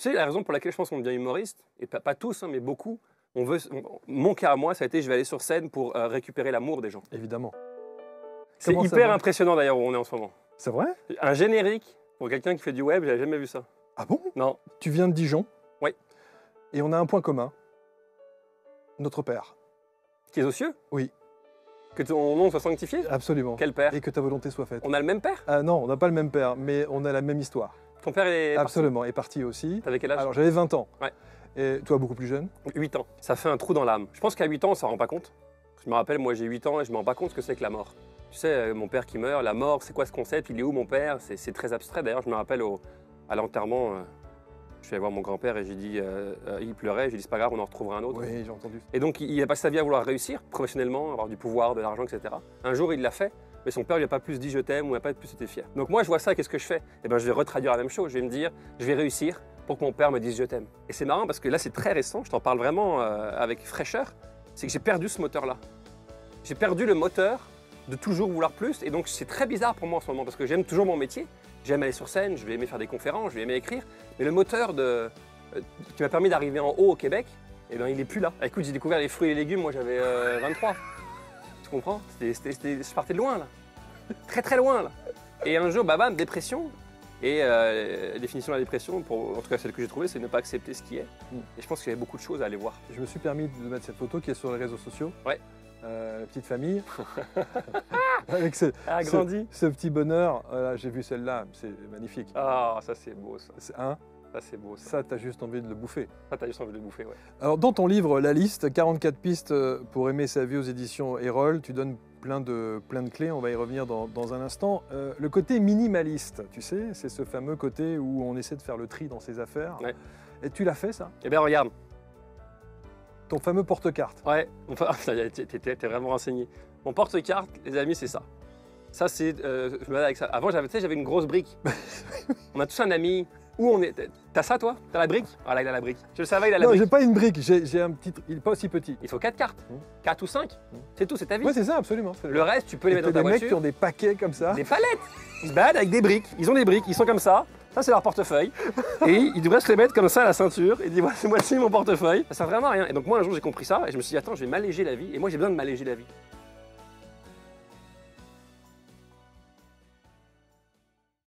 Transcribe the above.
Tu sais, la raison pour laquelle je pense qu'on devient humoriste, et pas tous, hein, mais beaucoup, mon cas à moi, ça a été je vais aller sur scène pour récupérer l'amour des gens. Évidemment. C'est Comment ça hyper va? impressionnant d'ailleurs où on est en ce moment. C'est vrai? Un générique pour quelqu'un qui fait du web, j'avais jamais vu ça. Ah bon? Non. Tu viens de Dijon? Oui. Et on a un point commun. Notre père. Qui est aux cieux? Oui. Que ton nom soit sanctifié? Absolument. Quel père? Et que ta volonté soit faite. On a le même père? Ah non, on n'a pas le même père, mais on a la même histoire. Ton père est Absolument, est parti aussi. T'avais quel âge? Alors j'avais 20 ans. Ouais. Et toi, beaucoup plus jeune? 8 ans. Ça fait un trou dans l'âme. Je pense qu'à 8 ans, on s'en rend pas compte. Je me rappelle, moi j'ai 8 ans et je me rends pas compte ce que c'est que la mort. Tu sais, mon père qui meurt, la mort, c'est quoi ce concept? Il est où mon père? C'est très abstrait. D'ailleurs, je me rappelle à l'enterrement, je suis allé voir mon grand-père et j'ai dit, il pleurait, j'ai dit c'est pas grave, on en retrouvera un autre. Oui, j'ai entendu. Et donc il a passé sa vie à vouloir réussir professionnellement, avoir du pouvoir, de l'argent, etc. Un jour, il l'a fait. Mais son père lui a pas plus dit je t'aime ou n'a pas plus été fier. Donc moi je vois ça, qu'est-ce que je fais? Eh ben je vais retraduire la même chose, je vais me dire je vais réussir pour que mon père me dise je t'aime. Et c'est marrant parce que là c'est très récent, je t'en parle vraiment avec fraîcheur, c'est que j'ai perdu ce moteur-là. J'ai perdu le moteur de toujours vouloir plus et donc c'est très bizarre pour moi en ce moment parce que j'aime toujours mon métier, j'aime aller sur scène, je vais aimer faire des conférences, je vais aimer écrire, mais le moteur qui m'a permis d'arriver en haut au Québec, eh ben il est plus là. Écoute, j'ai découvert les fruits et les légumes, moi j'avais 23. Tu comprends? Je partais de loin là. Très très loin là. Et un jour, bam, dépression. Et la définition de la dépression, en tout cas celle que j'ai trouvée, c'est ne pas accepter ce qui est. Et je pense qu'il y avait beaucoup de choses à aller voir. Je me suis permis de mettre cette photo qui est sur les réseaux sociaux. Ouais. Petite famille. Avec ce petit bonheur. Voilà, j'ai vu celle-là, c'est magnifique. Ah, ça c'est beau ça. Hein? Ça c'est beau ça. Ça, t'as juste envie de le bouffer. Ça, t'as juste envie de le bouffer, ouais. Alors, dans ton livre, La Liste, 44 pistes pour aimer sa vie aux éditions Erol, tu donnes plein de clés, on va y revenir dans un instant. Le côté minimaliste, tu sais, c'est ce fameux côté où on essaie de faire le tri dans ses affaires. Ouais. Et tu l'as fait, ça? Eh bien, regarde. Ton fameux porte-carte. Ouais, enfin, t'es vraiment renseigné. Mon porte-carte, les amis, c'est ça. Ça, c'est. Je me balade avec ça. Avant, j'avais une grosse brique. On a tous un ami. Où on est? T'as ça, toi? T'as la brique? Voilà, il a la brique. Je le savais, il a la brique. Non, j'ai pas une brique, j'ai un petit. Il n'est pas aussi petit. Il faut 4 cartes. 4 ou 5. C'est tout, c'est ta vie. Oui, c'est ça, absolument. Le reste, tu peux les mettre dans ta voiture. Des mecs qui ont des paquets comme ça. Des palettes. Ils se baladent avec des briques. Ils ont des briques, ils sont comme ça. Ça, c'est leur portefeuille. Et ils devraient se les mettre comme ça à la ceinture. Et dire, voici mon portefeuille. Ça sert vraiment à rien. Et donc, moi, un jour, j'ai compris ça. Et je me suis dit, attends, je vais m'alléger la vie. Et moi, j'ai besoin de m'alléger la vie.